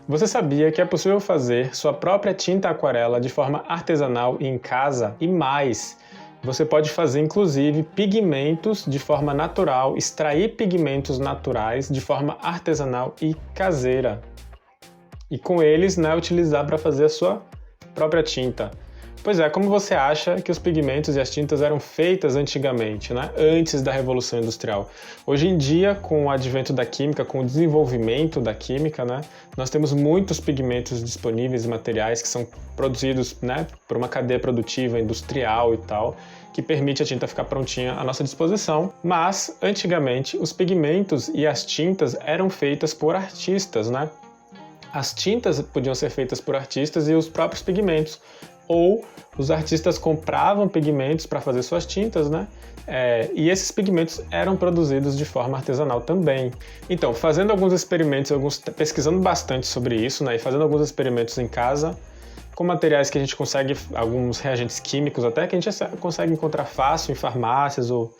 Você sabia que é possível fazer sua própria tinta aquarela de forma artesanal em casa? E mais, você pode fazer inclusive pigmentos de forma natural, extrair pigmentos naturais de forma artesanal e caseira. E com eles, utilizar para fazer a sua própria tinta. Pois é, como você acha que os pigmentos e as tintas eram feitas antigamente, antes da Revolução Industrial? Hoje em dia, com o advento da química, com o desenvolvimento da química, nós temos muitos pigmentos disponíveis e materiais que são produzidos por uma cadeia produtiva industrial e tal, que permite a tinta ficar prontinha à nossa disposição. Mas, antigamente, os pigmentos e as tintas eram feitas por artistas, As tintas podiam ser feitas por artistas e os próprios pigmentos. Ou os artistas compravam pigmentos para fazer suas tintas, e esses pigmentos eram produzidos de forma artesanal também. Então, fazendo alguns experimentos, pesquisando bastante sobre isso, e fazendo alguns experimentos em casa, com materiais que a gente consegue, alguns reagentes químicos até, que a gente consegue encontrar fácil em farmácias ou,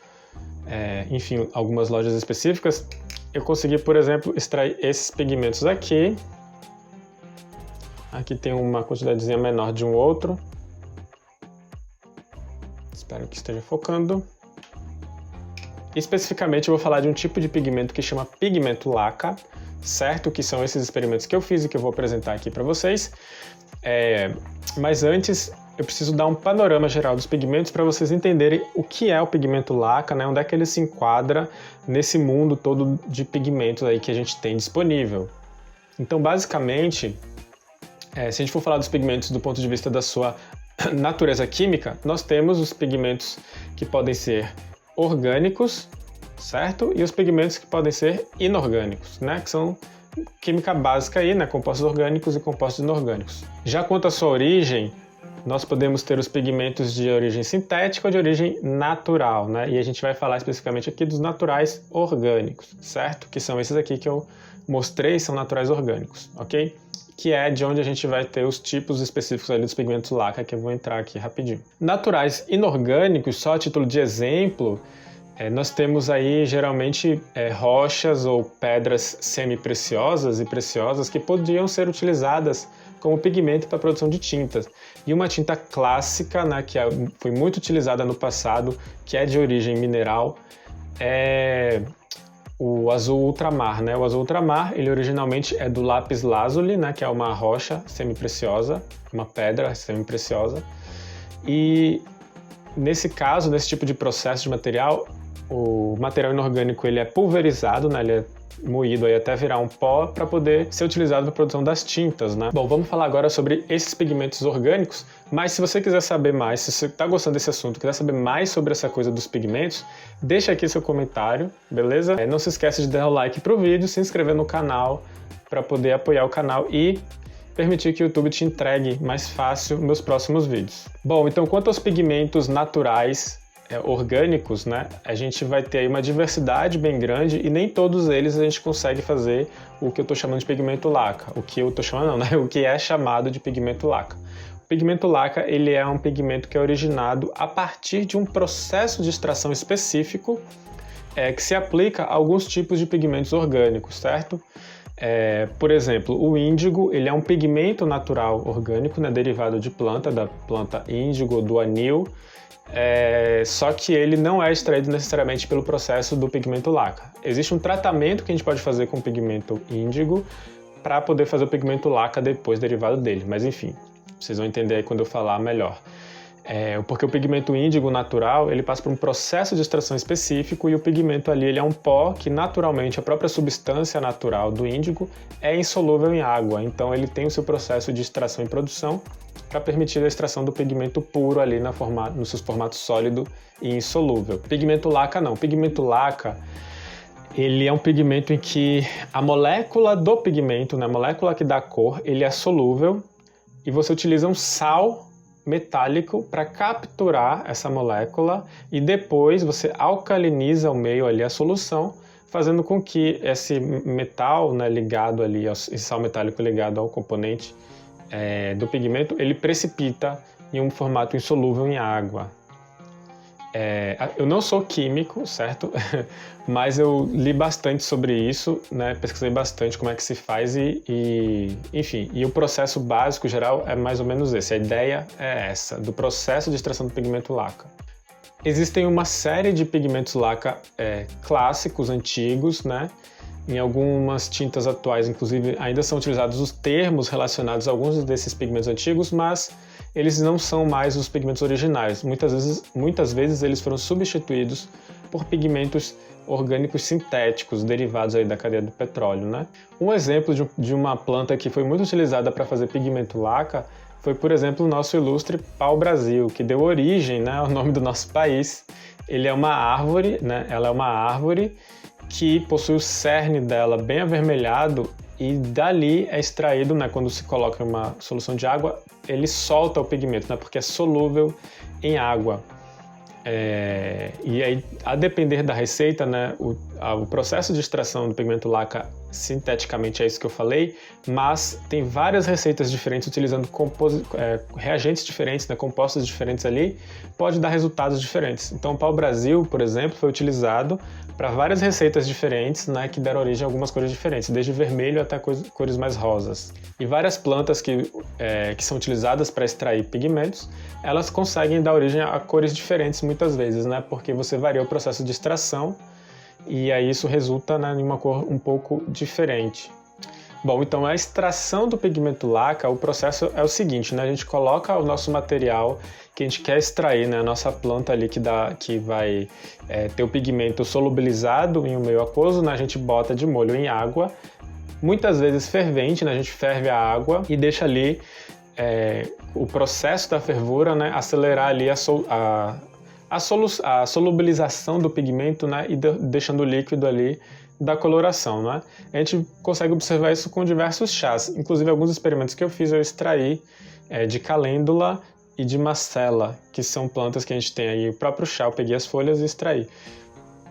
enfim, algumas lojas específicas, eu consegui, por exemplo, extrair esses pigmentos aqui. Aqui tem uma quantidadezinha menor de um outro. Espero que esteja focando. Especificamente eu vou falar de um tipo de pigmento que chama pigmento laca, certo? Que são esses experimentos que eu fiz e que eu vou apresentar aqui para vocês. Mas antes eu preciso dar um panorama geral dos pigmentos para vocês entenderem o que é o pigmento laca, onde é que ele se enquadra nesse mundo todo de pigmentos aí que a gente tem disponível. Então, basicamente, se a gente for falar dos pigmentos do ponto de vista da sua natureza química, nós temos os pigmentos que podem ser orgânicos, certo? E os pigmentos que podem ser inorgânicos, que são química básica aí, compostos orgânicos e compostos inorgânicos. Já quanto à sua origem, nós podemos ter os pigmentos de origem sintética ou de origem natural, E a gente vai falar especificamente aqui dos naturais orgânicos, certo? Que são esses aqui que eu mostrei, são naturais orgânicos, ok? Que é de onde a gente vai ter os tipos específicos ali dos pigmentos laca, que eu vou entrar aqui rapidinho. Naturais inorgânicos, só a título de exemplo, nós temos aí geralmente rochas ou pedras semi-preciosas e preciosas que podiam ser utilizadas como pigmento para a produção de tintas. E uma tinta clássica, que foi muito utilizada no passado, que é de origem mineral, é o azul ultramar, O azul ultramar, ele originalmente é do lápis lazuli, que é uma rocha semi-preciosa, uma pedra semi-preciosa. E nesse caso, nesse tipo de processo de material, o material inorgânico ele é pulverizado, ele é moído aí até virar um pó para poder ser utilizado para a produção das tintas, Bom, vamos falar agora sobre esses pigmentos orgânicos, mas se você quiser saber mais, se você está gostando desse assunto, quiser saber mais sobre essa coisa dos pigmentos, deixa aqui seu comentário, beleza? Não se esqueça de dar o like pro vídeo, se inscrever no canal para poder apoiar o canal e permitir que o YouTube te entregue mais fácil meus próximos vídeos. Bom, então quanto aos pigmentos naturais, orgânicos, a gente vai ter aí uma diversidade bem grande e nem todos eles a gente consegue fazer o que eu estou chamando de pigmento laca. O que eu estou chamando não, o que é chamado de pigmento laca. O pigmento laca ele é um pigmento que é originado a partir de um processo de extração específico que se aplica a alguns tipos de pigmentos orgânicos, certo? Por exemplo, o índigo ele é um pigmento natural orgânico, derivado de planta, da planta índigo, do anil, só que ele não é extraído necessariamente pelo processo do pigmento laca. Existe um tratamento que a gente pode fazer com o pigmento índigo para poder fazer o pigmento laca depois derivado dele, mas enfim, vocês vão entender aí quando eu falar melhor. Porque o pigmento índigo natural ele passa por um processo de extração específico e o pigmento ali ele é um pó que naturalmente a própria substância natural do índigo é insolúvel em água, então ele tem o seu processo de extração e produção para permitir a extração do pigmento puro ali no seu formato sólido e insolúvel. Pigmento laca não. Pigmento laca ele é um pigmento em que a molécula do pigmento, a molécula que dá a cor, ele é solúvel e você utiliza um sal metálico para capturar essa molécula e depois você alcaliniza o meio ali, a solução, fazendo com que esse metal ligado ali, esse sal metálico ligado ao componente do pigmento, ele precipita em um formato insolúvel em água. Eu não sou químico, certo? Mas eu li bastante sobre isso, né? Pesquisei bastante como é que se faz enfim, e o processo básico geral é mais ou menos esse. A ideia é essa, do processo de extração do pigmento laca. Existem uma série de pigmentos laca clássicos, antigos, né? Em algumas tintas atuais, inclusive, ainda são utilizados os termos relacionados a alguns desses pigmentos antigos, mas eles não são mais os pigmentos originais. Muitas vezes eles foram substituídos por pigmentos orgânicos sintéticos, derivados aí da cadeia do petróleo, né? Um exemplo de uma planta que foi muito utilizada para fazer pigmento laca foi, por exemplo, o nosso ilustre pau-brasil, que deu origem, né, ao nome do nosso país. Ele é uma árvore, né? Ela é uma árvore que possui o cerne dela bem avermelhado e dali é extraído, né, quando se coloca em uma solução de água, ele solta o pigmento, né, porque é solúvel em água. E aí, a depender da receita, né, o processo de extração do pigmento laca sinteticamente é isso que eu falei, mas tem várias receitas diferentes utilizando reagentes diferentes, né, compostos diferentes ali, pode dar resultados diferentes. Então o pau-brasil, por exemplo, foi utilizado para várias receitas diferentes, né, que deram origem a algumas cores diferentes, desde vermelho até cores mais rosas. E várias plantas que são utilizadas para extrair pigmentos, elas conseguem dar origem a cores diferentes muitas vezes, né, porque você varia o processo de extração e aí isso resulta, né, em uma cor um pouco diferente. Bom, então a extração do pigmento laca, o processo é o seguinte, né, a gente coloca o nosso material que a gente quer extrair, né, a nossa planta ali que vai ter o pigmento solubilizado em um meio aquoso, né, a gente bota de molho em água, muitas vezes fervente, né, a gente ferve a água e deixa ali o processo da fervura, né, acelerar ali a solubilização do pigmento, né, e deixando o líquido ali da coloração, né? A gente consegue observar isso com diversos chás, inclusive alguns experimentos que eu fiz eu extraí de calêndula e de macela, que são plantas que a gente tem aí, o próprio chá, eu peguei as folhas e extraí.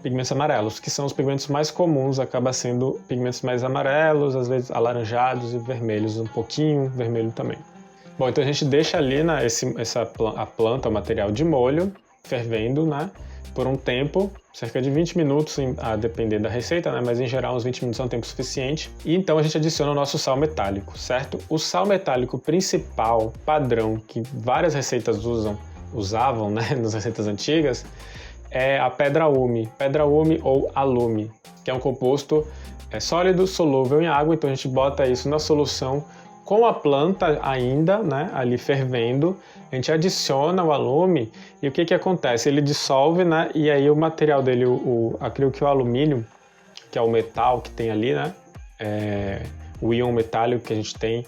Pigmentos amarelos, que são os pigmentos mais comuns, acaba sendo pigmentos mais amarelos, às vezes alaranjados e vermelhos, um pouquinho vermelho também. Bom, então a gente deixa ali, né, a planta, o material de molho, fervendo, né, por um tempo, cerca de 20 minutos, a depender da receita, né, mas em geral uns 20 minutos é um tempo suficiente. E então a gente adiciona o nosso sal metálico, certo? O sal metálico principal, padrão, que várias receitas usavam, né, nas receitas antigas, é a pedra-ume ou alume, que é um composto sólido, solúvel em água, então a gente bota isso na solução com a planta ainda, né, ali fervendo, a gente adiciona o alume e o que acontece? Ele dissolve, né, e aí o material dele, acredito que o alumínio, que é o metal que tem ali, né, o íon metálico que a gente tem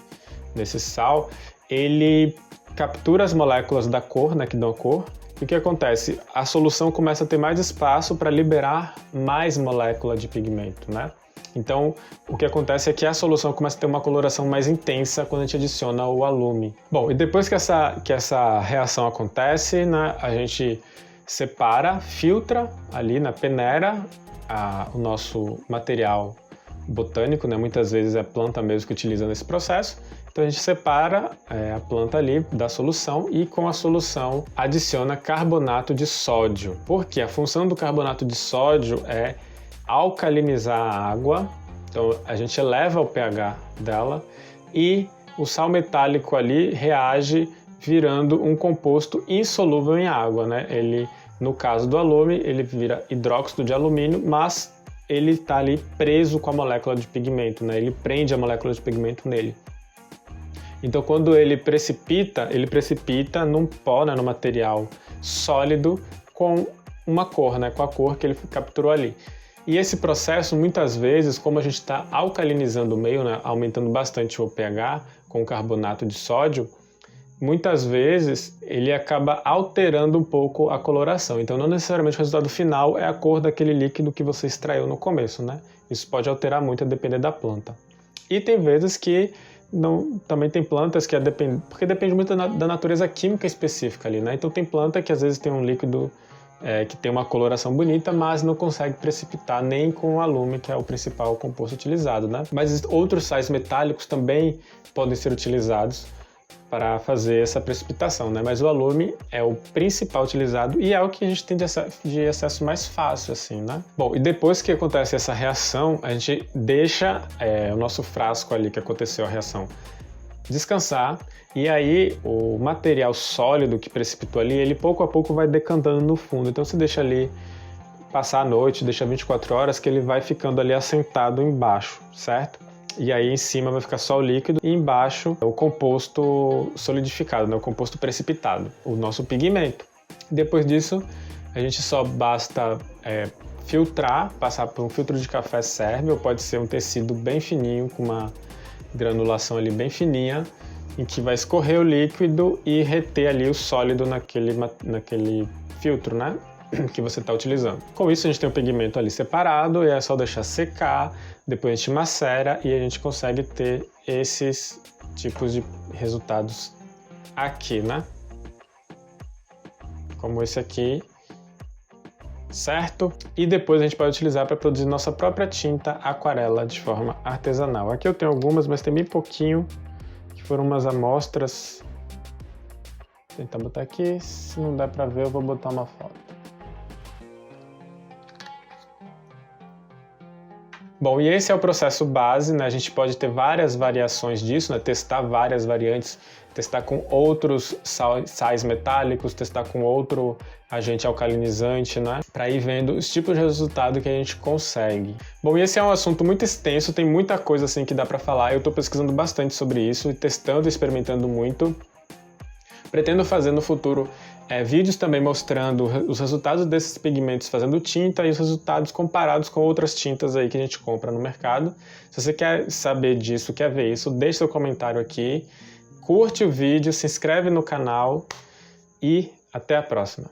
nesse sal, ele captura as moléculas da cor, né, que dão a cor. E o que acontece? A solução começa a ter mais espaço para liberar mais molécula de pigmento, né? Então, o que acontece é que a solução começa a ter uma coloração mais intensa quando a gente adiciona o alume. Bom, e depois que essa reação acontece, né, a gente separa, filtra ali, peneira o nosso material botânico, né? Muitas vezes é a planta mesmo que utiliza nesse processo. Então a gente separa a planta ali da solução e com a solução adiciona carbonato de sódio. Porque a função do carbonato de sódio é alcalinizar a água, então a gente eleva o pH dela e o sal metálico ali reage virando um composto insolúvel em água, né? Ele, no caso do alume, ele vira hidróxido de alumínio, mas ele está ali preso com a molécula de pigmento, né? Ele prende a molécula de pigmento nele. Então, quando ele precipita num pó, né, no material sólido com uma cor, né, com a cor que ele capturou ali. E esse processo, muitas vezes, como a gente está alcalinizando o meio, né, aumentando bastante o pH com carbonato de sódio, muitas vezes ele acaba alterando um pouco a coloração. Então, não necessariamente o resultado final é a cor daquele líquido que você extraiu no começo, né? Isso pode alterar muito a depender da planta. E tem vezes que também tem plantas que porque depende muito da natureza química específica ali, né? Então tem planta que às vezes tem um líquido que tem uma coloração bonita, mas não consegue precipitar nem com o alume, que é o principal composto utilizado, né? Mas outros sais metálicos também podem ser utilizados para fazer essa precipitação, né? Mas o alume é o principal utilizado e é o que a gente tem de acesso mais fácil, assim, né? Bom, e depois que acontece essa reação, a gente deixa o nosso frasco ali que aconteceu a reação descansar, e aí o material sólido que precipitou ali, ele pouco a pouco vai decantando no fundo. Então você deixa ali passar a noite, deixa 24 horas, que ele vai ficando ali assentado embaixo, certo? E aí em cima vai ficar só o líquido e embaixo o composto solidificado, né? O composto precipitado, o nosso pigmento. Depois disso, a gente só basta filtrar, passar por um filtro de café serve, ou pode ser um tecido bem fininho, com uma granulação ali bem fininha, em que vai escorrer o líquido e reter ali o sólido naquele filtro, né? Que você está utilizando. Com isso a gente tem o pigmento ali separado e é só deixar secar, depois a gente macera e a gente consegue ter esses tipos de resultados aqui, né? Como esse aqui, certo? E depois a gente pode utilizar para produzir nossa própria tinta aquarela de forma artesanal. Aqui eu tenho algumas, mas tem bem pouquinho, que foram umas amostras. Vou tentar botar aqui, se não der para ver eu vou botar uma foto. Bom, e esse é o processo base, né? A gente pode ter várias variações disso, né? Testar várias variantes, testar com outros sais metálicos, testar com outro agente alcalinizante, né? Para ir vendo os tipos de resultado que a gente consegue. Bom, e esse é um assunto muito extenso, tem muita coisa assim que dá para falar. Eu estou pesquisando bastante sobre isso e testando e experimentando muito. Pretendo fazer no futuro vídeos também mostrando os resultados desses pigmentos fazendo tinta e os resultados comparados com outras tintas aí que a gente compra no mercado. Se você quer saber disso, quer ver isso, deixe seu comentário aqui, curte o vídeo, se inscreve no canal e até a próxima.